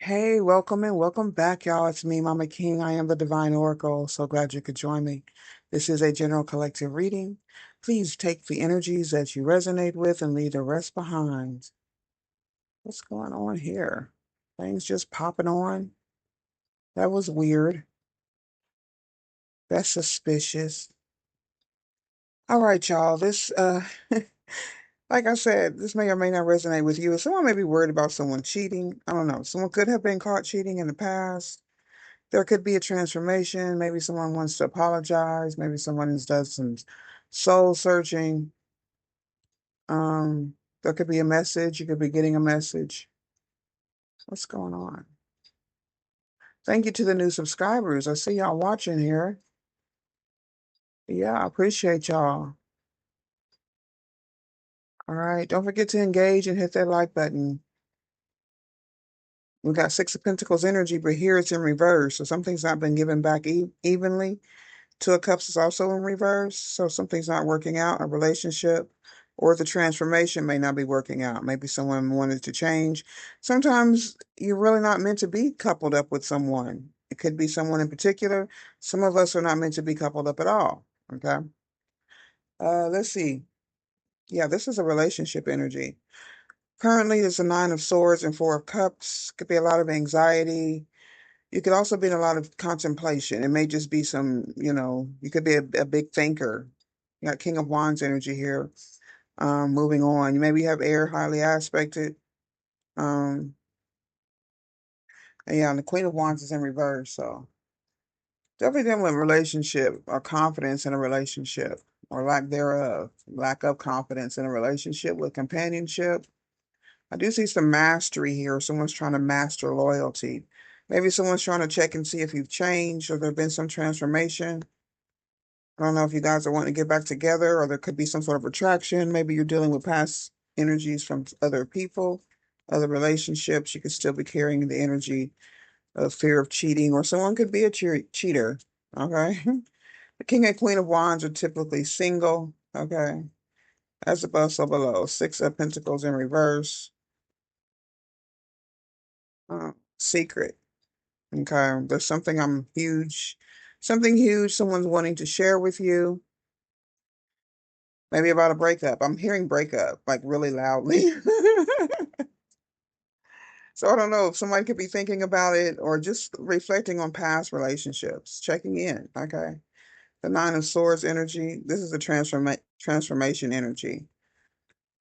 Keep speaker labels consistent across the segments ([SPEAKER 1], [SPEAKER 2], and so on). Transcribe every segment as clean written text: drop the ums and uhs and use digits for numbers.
[SPEAKER 1] Hey, welcome and welcome back, y'all. It's me, Mama King. I am the Divine Oracle. So glad you could join me. This is a general collective reading. Please take the energies that you resonate with and leave the rest behind. What's going on here? Things just popping on. That was weird. That's suspicious. All right, y'all. Like I said, this may or may not resonate with you. Someone may be worried about someone cheating. I don't know. Someone could have been caught cheating in the past. There could be a transformation. Maybe someone wants to apologize. Maybe someone has done some soul searching. Um, there could be a message. You could be getting a message. What's going on? Thank you to the new subscribers. I see y'all watching here. Yeah, I appreciate y'all. All right. Don't forget to engage and hit that like button. We got Six of Pentacles energy, but here it's in reverse. So something's not been given back evenly. Two of Cups is also in reverse, so something's not working out, a relationship, or the transformation may not be working out. Maybe someone wanted to change. Sometimes you're really not meant to be coupled up with someone. It could be someone in particular. Some of us are not meant to be coupled up at all. Okay. Let's see. Yeah, this is a relationship energy. Currently, there's a Nine of Swords and Four of Cups. Could be a lot of anxiety. You could also be in a lot of contemplation. It may just be you could be a big thinker. You got King of Wands energy here. Moving on. You maybe have air highly aspected. Um, and yeah, and the Queen of Wands is in reverse. So definitely dealing with relationship or confidence in a relationship or lack thereof. Lack of confidence in a relationship with companionship. I do see some mastery here. Someone's trying to master loyalty. Maybe someone's trying to check and see if you've changed or there's been some transformation. I don't know if you guys are wanting to get back together or there could be some sort of attraction. Maybe you're dealing with past energies from other people, other relationships. You could still be carrying the energy of fear of cheating, or someone could be a cheater. Okay. The King and Queen of Wands are typically single. Okay. As above, so below. Six of Pentacles in reverse. Secret. Okay. There's something huge someone's wanting to share with you. Maybe about a breakup. I'm hearing breakup like really loudly. So I don't know if somebody could be thinking about it or just reflecting on past relationships, checking in. Okay. The Nine of Swords energy. This is a transformation energy.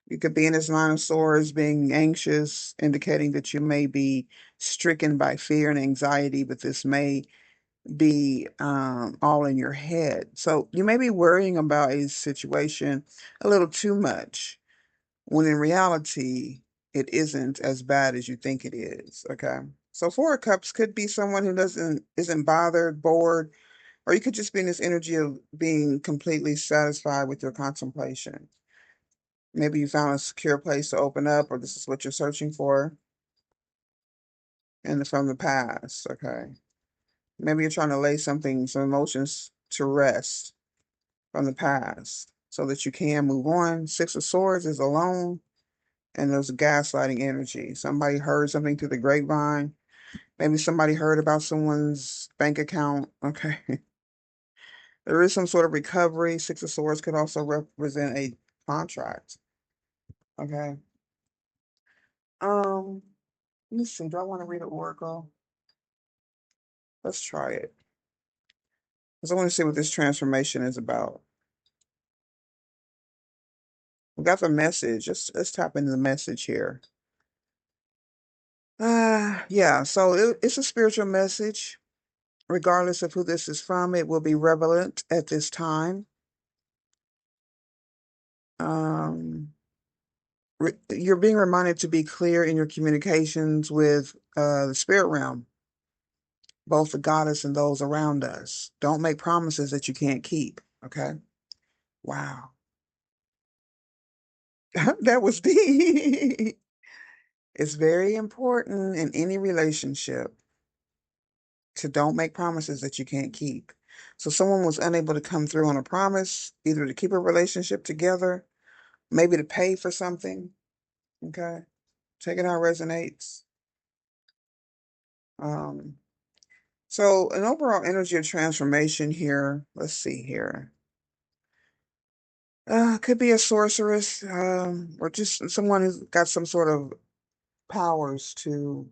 [SPEAKER 1] You could be in this Nine of Swords being anxious, indicating that you may be stricken by fear and anxiety, but this may be all in your head. So you may be worrying about a situation a little too much when in reality, it isn't as bad as you think it is. Okay. So Four of Cups could be someone who isn't bothered, bored, or you could just be in this energy of being completely satisfied with your contemplation. Maybe you found a secure place to open up, or this is what you're searching for from the past. Okay. Maybe you're trying to lay some emotions to rest from the past so that you can move on. Six of Swords is alone. And there's gaslighting energy. Somebody heard something through the grapevine. Maybe somebody heard about someone's bank account. Okay. There is some sort of recovery. Six of Swords could also represent a contract. Okay. Um, let me see. Do I want to read an oracle? Let's try it. Because I want to see what this transformation is about. We got the message. Let's tap into the message here. Yeah, so it's a spiritual message. Regardless of who this is from, it will be relevant at this time. Um, you're being reminded to be clear in your communications with the spirit realm, both the goddess and those around us. Don't make promises that you can't keep. Okay. Wow. That was deep. It's very important in any relationship to don't make promises that you can't keep. So someone was unable to come through on a promise, either to keep a relationship together, maybe to pay for something. Okay. Take it how it resonates. Um, so an overall energy of transformation here, let's see here. Could be a sorceress, or just someone who's got some sort of powers to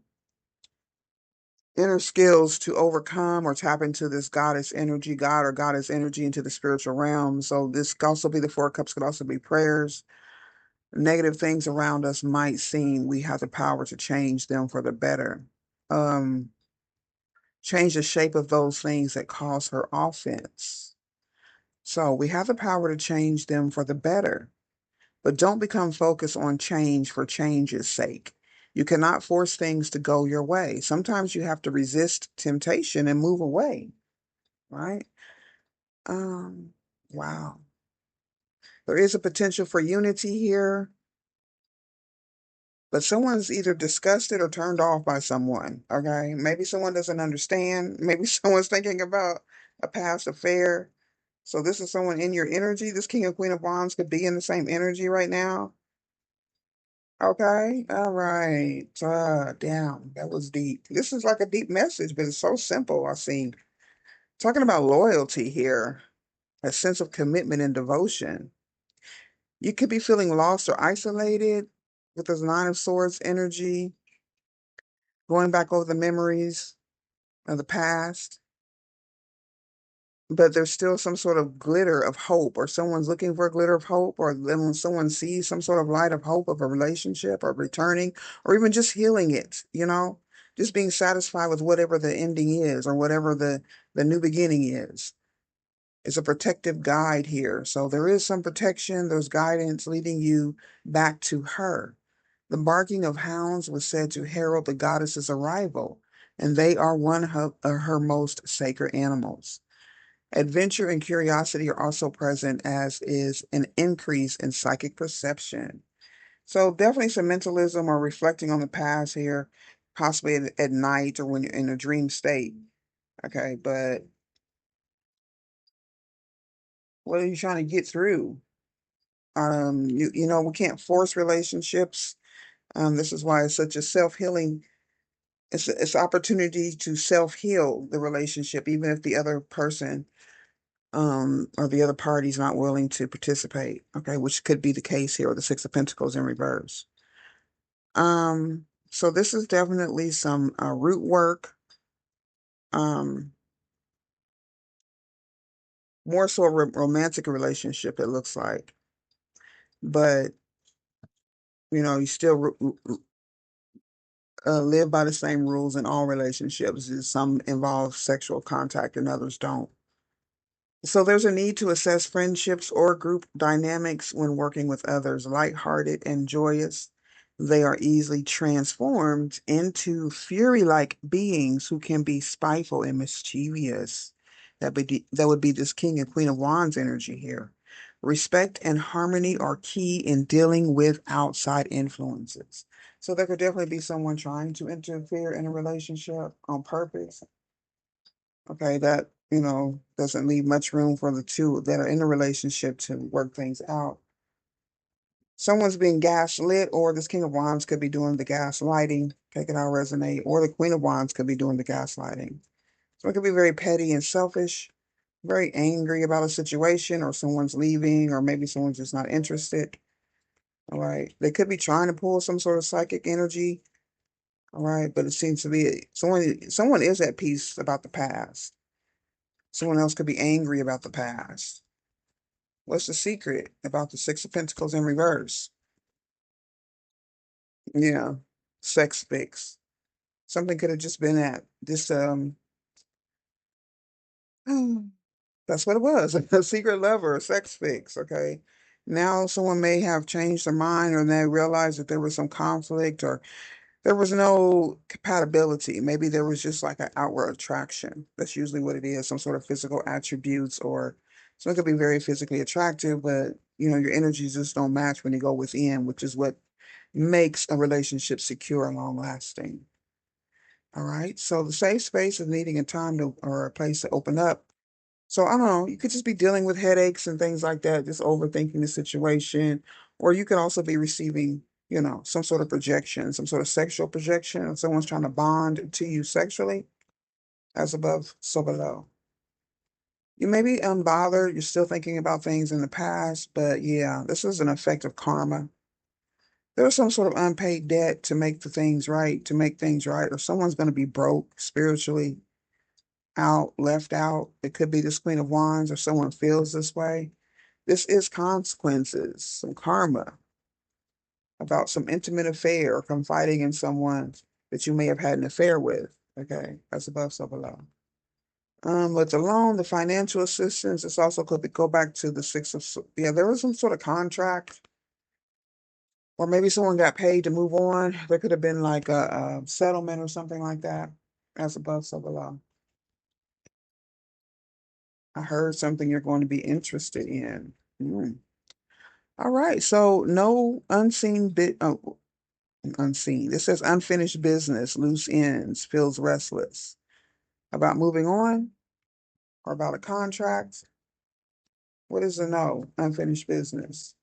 [SPEAKER 1] inner skills to overcome or tap into this goddess energy, god or goddess energy into the spiritual realm. So this could also be the Four of Cups, could also be prayers. Negative things around us might seem we have the power to change them for the better. Um, Change the shape of those things that cause her offense. So we have the power to change them for the better. But don't become focused on change for change's sake. You cannot force things to go your way. Sometimes you have to resist temptation and move away, right? Um, wow. There is a potential for unity here, but someone's either disgusted or turned off by someone, okay? Maybe someone doesn't understand. Maybe someone's thinking about a past affair. So this is someone in your energy. This King and Queen of Wands could be in the same energy right now. Okay, all right. Damn, that was deep. This is like a deep message, but it's so simple, I see. Talking about loyalty here, a sense of commitment and devotion. You could be feeling lost or isolated with this Nine of Swords energy, going back over the memories of the past, but there's still some sort of glitter of hope, or someone's looking for a glitter of hope, or then when someone sees some sort of light of hope of a relationship or returning, or even just healing it, just being satisfied with whatever the ending is or whatever the new beginning is. It's a protective guide here. So there is some protection, there's guidance leading you back to her. The barking of hounds was said to herald the goddess's arrival, and they are one of her most sacred animals. Adventure and curiosity are also present, as is an increase in psychic perception. So definitely some mentalism or reflecting on the past here, possibly at night or when you're in a dream state. Okay, but what are you trying to get through? We can't force relationships. This is why it's such a self-healing. It's opportunity to self-heal the relationship, even if the other person or the other party's not willing to participate. Okay, which could be the case here with the Six of Pentacles in reverse. So this is definitely some root work. Um, More so a romantic relationship, it looks like. But you still live by the same rules in all relationships. Some involve sexual contact and others don't. So there's a need to assess friendships or group dynamics when working with others. Lighthearted and joyous, they are easily transformed into fury-like beings who can be spiteful and mischievous. That would be this King and Queen of Wands energy here. Respect and harmony are key in dealing with outside influences. So there could definitely be someone trying to interfere in a relationship on purpose. Okay, that, doesn't leave much room for the two that are in a relationship to work things out. Someone's being gaslit, or this King of Wands could be doing the gaslighting. Take it out, resonate. Or the Queen of Wands could be doing the gaslighting. So it could be very petty and selfish, very angry about a situation, or someone's leaving, or maybe someone's just not interested. All right. They could be trying to pull some sort of psychic energy. All right. But it seems to be someone is at peace about the past. Someone else could be angry about the past. What's the secret about the Six of Pentacles in reverse? Yeah, sex fix. Something could have just been at this. That's what it was. A secret lover, a sex fix. Okay. Now someone may have changed their mind, or they realized that there was some conflict, or there was no compatibility. Maybe there was just like an outward attraction. That's usually what it is, some sort of physical attributes, or someone could be very physically attractive, but your energies just don't match when you go within, which is what makes a relationship secure and long lasting. All right. So the safe space is needing a time to or a place to open up. So I don't know, you could just be dealing with headaches and things like that, just overthinking the situation, or you could also be receiving some sort of projection, some sort of sexual projection. Someone's trying to bond to you sexually, as above, so below. You may be unbothered. You're still thinking about things in the past, but yeah, this is an effect of karma. There was some sort of unpaid debt to make things right, or someone's going to be broke spiritually, out, left out. It could be this Queen of Wands, or someone feels this way. This is consequences, some karma about some intimate affair or confiding in someone that you may have had an affair with. Okay, that's above, so below. With the loan, the financial assistance, it's also could go back to the yeah, there was some sort of contract, or maybe someone got paid to move on. There could have been like a settlement or something like that. As above, so below. I heard something you're going to be interested in. Mm. All right, so no unseen bit. Oh, unseen. It says unfinished business, loose ends, feels restless. About moving on or about a contract? What is a no? Unfinished business.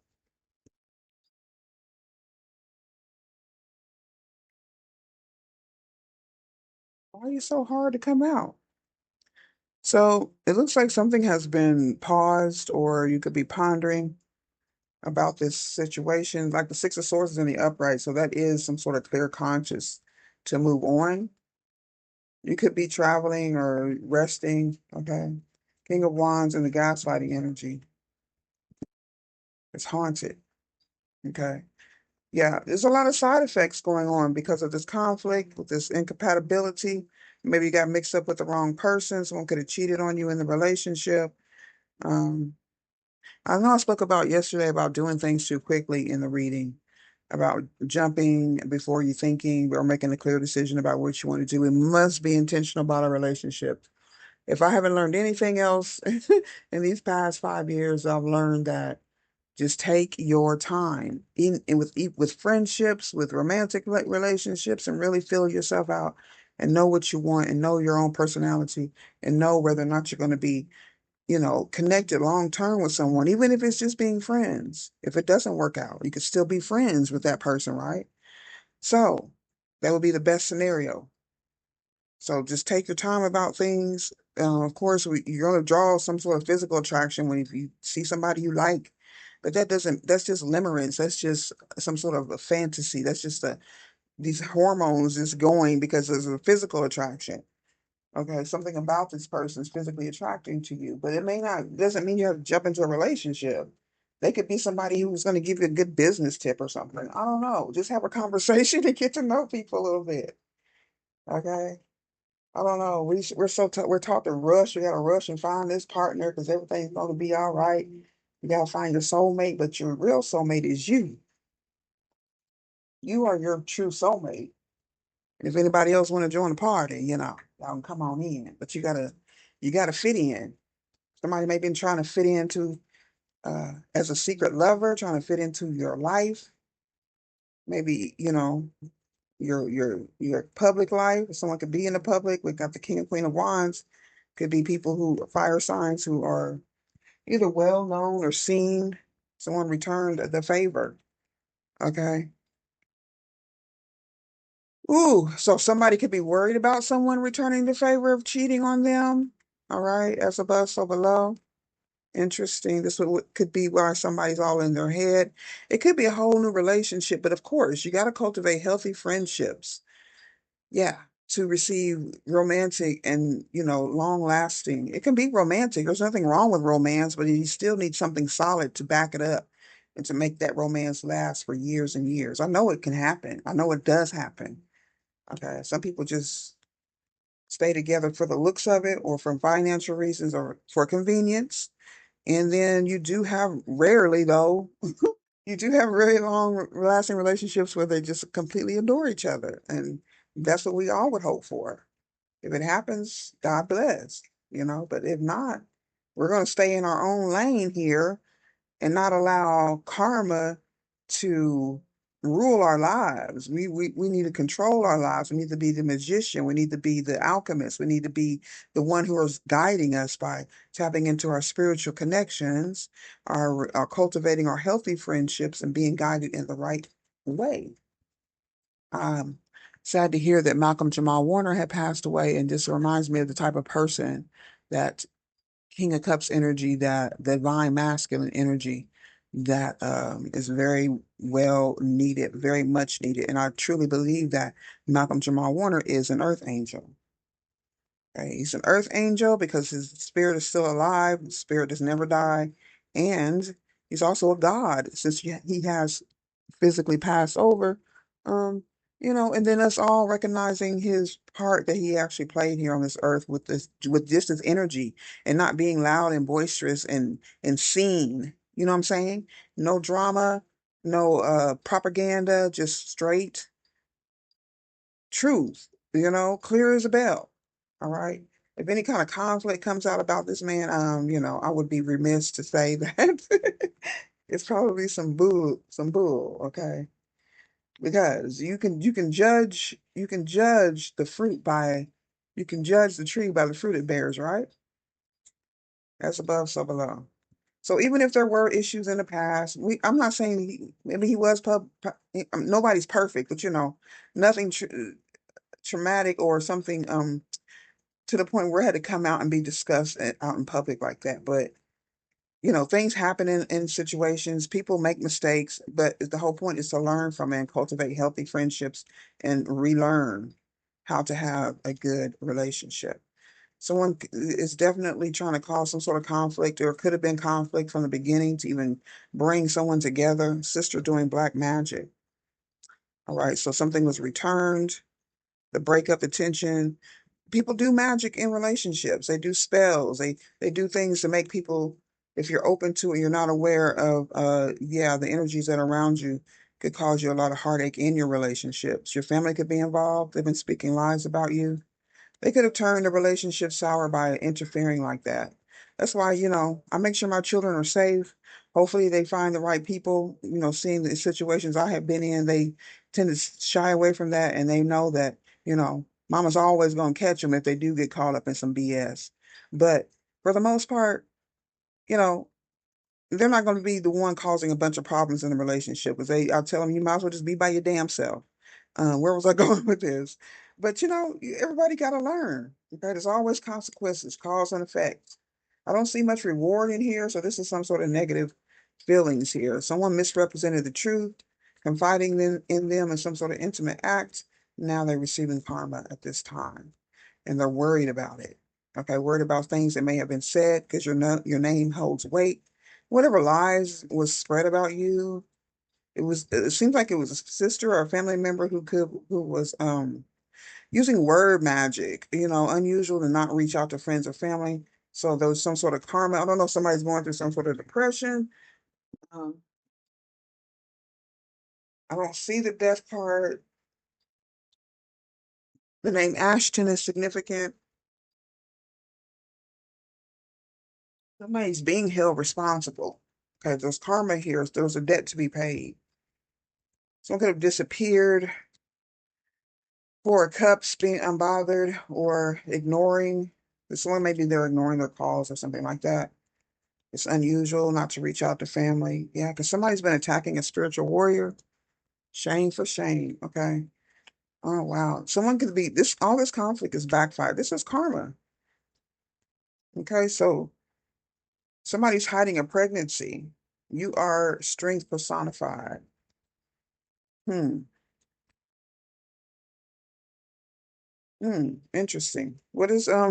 [SPEAKER 1] Why are you so hard to come out? So it looks like something has been paused, or you could be pondering about this situation. Like the Six of Swords is in the upright, so that is some sort of clear conscious to move on. You could be traveling or resting, okay? King of Wands and the gaslighting energy. It's haunted, okay? Yeah, there's a lot of side effects going on because of this conflict, with this incompatibility. Maybe you got mixed up with the wrong person. Someone could have cheated on you in the relationship. Um, I know I spoke about yesterday about doing things too quickly in the reading, about jumping before you thinking or making a clear decision about what you want to do. We must be intentional about our relationship. If I haven't learned anything else in these past 5 years, I've learned that just take your time with friendships, with romantic relationships, and really feel yourself out and know what you want and know your own personality and know whether or not you're going to be, connected long term with someone, even if it's just being friends. If it doesn't work out, you could still be friends with that person, right? So that would be the best scenario. So just take your time about things. Of course, you're going to draw some sort of physical attraction when if you see somebody you like, but that's just limerence. That's just some sort of a fantasy. That's just these hormones just going because there's a physical attraction. Okay, something about this person is physically attracting to you, but doesn't mean you have to jump into a relationship. They could be somebody who's going to give you a good business tip or something. I don't know. Just have a conversation and get to know people a little bit. Okay. I don't know. We're taught to rush. We got to rush and find this partner because everything's going to be all right. You got to find your soulmate, but your real soulmate is you. You are your true soulmate. And if anybody else want to join the party, y'all can come on in. But you gotta fit in. Somebody may be trying to fit into as a secret lover, trying to fit into your life. Maybe your public life. Someone could be in the public. We got the King and Queen of Wands. Could be people who are fire signs who are either well known or seen. Someone returned the favor. Okay. Ooh, so somebody could be worried about someone returning the favor of cheating on them. All right, as above, so below. Interesting. Could be why somebody's all in their head. It could be a whole new relationship, but of course, you got to cultivate healthy friendships. Yeah, to receive romantic and, long lasting. It can be romantic. There's nothing wrong with romance, but you still need something solid to back it up and to make that romance last for years and years. I know it can happen. I know it does happen. Okay. Some people just stay together for the looks of it or from financial reasons or for convenience. And then you do have rarely though, you do have really long lasting relationships where they just completely adore each other. And that's what we all would hope for. If it happens, God bless, but if not, we're going to stay in our own lane here and not allow karma to rule our lives. We need to control our lives. We need to be the magician. We need to be the alchemist. We need to be the one who is guiding us by tapping into our spiritual connections, our cultivating our healthy friendships and being guided in the right away. Um, Sad to hear that Malcolm Jamal Warner had passed away, and this reminds me of the type of person that King of Cups energy, that divine masculine energy that is very well needed, very much needed. And I truly believe that Malcolm Jamal Warner is an earth angel. Right? He's an earth angel because his spirit is still alive, his spirit does never die. And he's also a god since he has physically passed over. Um, and then us all recognizing his part that he actually played here on this earth with just his energy and not being loud and boisterous and seen. You know what I'm saying? No drama, no propaganda, just straight truth, clear as a bell. All right. If any kind of conflict comes out about this man, I would be remiss to say that it's probably some bull, okay? Because you can judge the tree by the fruit it bears, right? That's above, so below. So even if there were issues in the past, I'm not saying maybe he was nobody's perfect, but nothing traumatic or something to the point where it had to come out and be discussed out in public like that. But things happen in situations. People make mistakes, but the whole point is to learn from it and cultivate healthy friendships and relearn how to have a good relationship. Someone is definitely trying to cause some sort of conflict, or could have been conflict from the beginning to even bring someone together. Sister doing black magic. All right, so something was returned, the breakup, the tension. People do magic in relationships. They do spells. They do things to make people, if you're open to it, you're not aware of the energies that are around you could cause you a lot of heartache in your relationships. Your family could be involved. They've been speaking lies about you. They could have turned the relationship sour by interfering like that. That's why, I make sure my children are safe. Hopefully they find the right people. Seeing the situations I have been in, they tend to shy away from that, and they know that, mama's always going to catch them if they do get caught up in some BS. But for the most part, you know, they're not going to be the one causing a bunch of problems in the relationship. Because I tell them, you might as well just be by your damn self. Where was I going with this? But everybody got to learn. Okay, there's always consequences, cause and effect. I don't see much reward in here, so this is some sort of negative feelings here. Someone misrepresented the truth, confiding in them in some sort of intimate act. Now they're receiving karma at this time, and they're worried about it. Okay, worried about things that may have been said because your name holds weight. Whatever lies was spread about you, it seems like it was a sister or a family member who was using word magic, unusual to not reach out to friends or family. So there was some sort of karma. I don't know if somebody's going through some sort of depression. Um, I don't see the death card. The name Ashton is significant. Somebody's being held responsible. Okay, there's karma here. There's a debt to be paid. Someone could have disappeared. Four of Cups being unbothered or ignoring. Someone maybe they're ignoring their calls or something like that. It's unusual not to reach out to family. Yeah, because somebody's been attacking a spiritual warrior. Shame for shame. Okay. Oh wow. Someone could be this. All this conflict is backfired. This is karma. Okay, so somebody's hiding a pregnancy. You are strength personified. Hmm. Interesting. What is a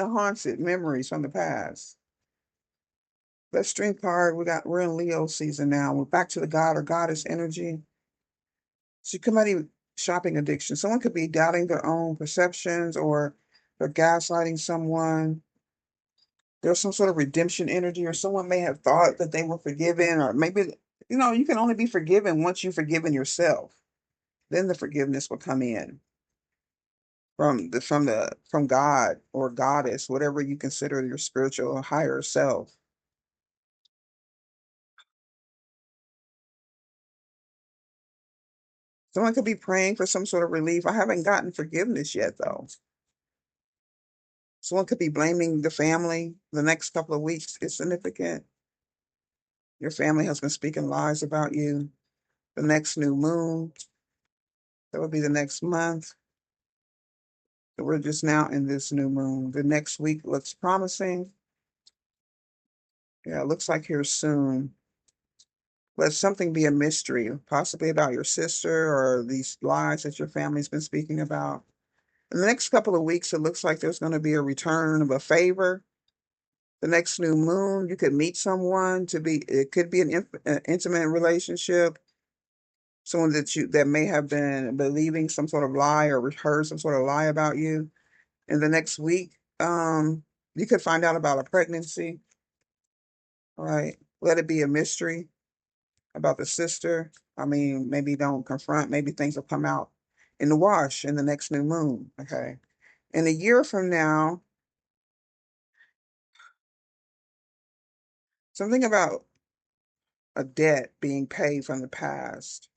[SPEAKER 1] haunted memories from the past? That strength card, we're in Leo season now. We're back to the god or goddess energy. So somebody shopping addiction. Someone could be doubting their own perceptions, or they're gaslighting someone. There's some sort of redemption energy, or someone may have thought that they were forgiven, or maybe, you can only be forgiven once you've forgiven yourself. Then the forgiveness will come in from God or goddess, whatever you consider your spiritual higher self. Someone could be praying for some sort of relief. I haven't gotten forgiveness yet, though. Someone could be blaming the family. The next couple of weeks is significant. Your family has been speaking lies about you. The next new moon, that would be the next month. So we're just now in this new moon. The next week looks promising. Yeah, it looks like here soon. Let something be a mystery, possibly about your sister or these lies that your family's been speaking about. In the next couple of weeks, it looks like there's going to be a return of a favor. The next new moon, you could meet someone it could be an intimate relationship, someone that may have been believing some sort of lie or heard some sort of lie about you. In the next week, you could find out about a pregnancy. All right. Let it be a mystery about the sister. I mean, maybe don't confront, maybe things will come out in the wash in the next new moon. Okay. In a year from now, something about a debt being paid from the past.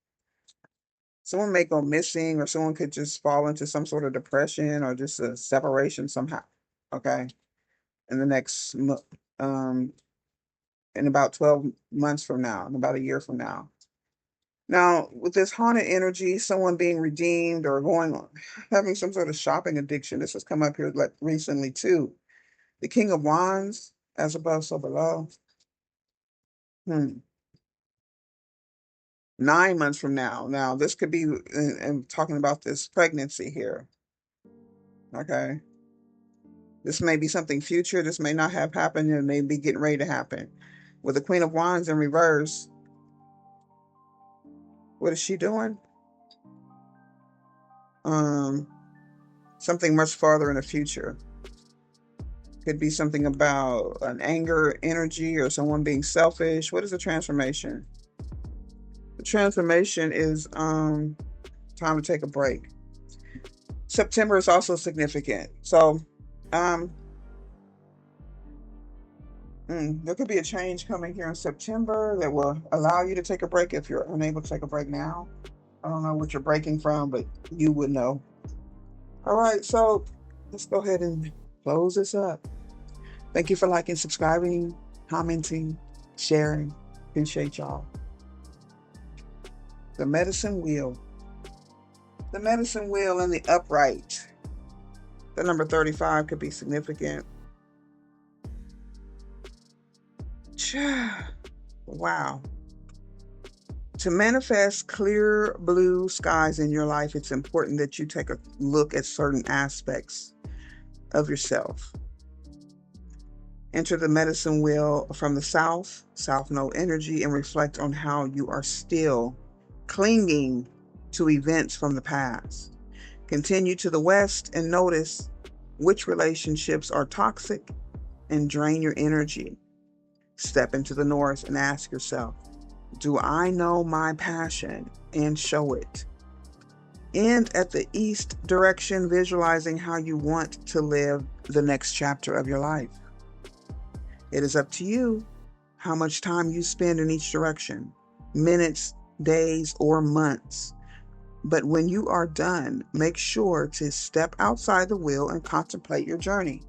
[SPEAKER 1] Someone may go missing, or someone could just fall into some sort of depression or just a separation somehow. Okay. In the next, um, in about 12 months from now, in about a year from now. Now, with this haunted energy, someone being redeemed or having some sort of shopping addiction, this has come up here like recently too. The King of Wands, as above, so below. 9 months from now. Now, this could be, and talking about this pregnancy here. Okay. This may be something future. This may not have happened. It may be getting ready to happen. With the Queen of Wands in reverse, what is she doing? Something much farther in the future. Could be something about an anger energy or someone being selfish. What is the transformation? The transformation is time to take a break. September is also significant. So there could be a change coming here in September that will allow you to take a break if you're unable to take a break now. I don't know what you're breaking from, but you would know. All right, so let's go ahead and close this up. Thank you for liking, subscribing, commenting, sharing. Appreciate y'all. The medicine wheel. The medicine wheel in the upright. The number 35 could be significant. Wow. To manifest clear blue skies in your life, it's important that you take a look at certain aspects of yourself. Enter the medicine wheel from the south node energy, and reflect on how you are still clinging to events from the past. Continue to the west and notice which relationships are toxic and drain your energy. Step into the north and ask yourself, do I know my passion and show it? And at the east direction, visualizing how you want to live the next chapter of your life. It is up to you how much time you spend in each direction, minutes, days, or months. But when you are done, make sure to step outside the wheel and contemplate your journey.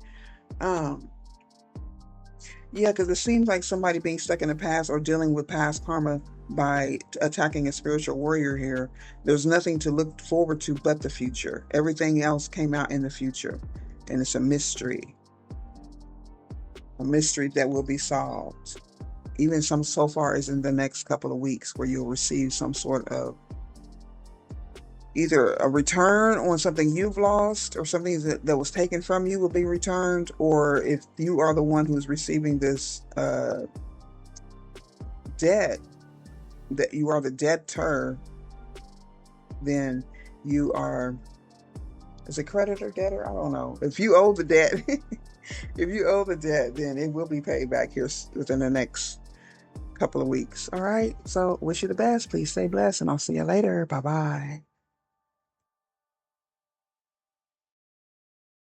[SPEAKER 1] Yeah, because it seems like somebody being stuck in the past or dealing with past karma by attacking a spiritual warrior here. There's nothing to look forward to but the future. Everything else came out in the future, and it's a mystery that will be solved. Even so far as in the next couple of weeks, where you'll receive some sort of either a return on something you've lost, or something that was taken from you will be returned, or if you are the one who's receiving this debt, that you are the debtor, then you are, is it creditor, debtor? I don't know. If you owe the debt, if you owe the debt, then it will be paid back here within the next couple of weeks. All right. So wish you the best. Please stay blessed, and I'll see you later. Bye-bye.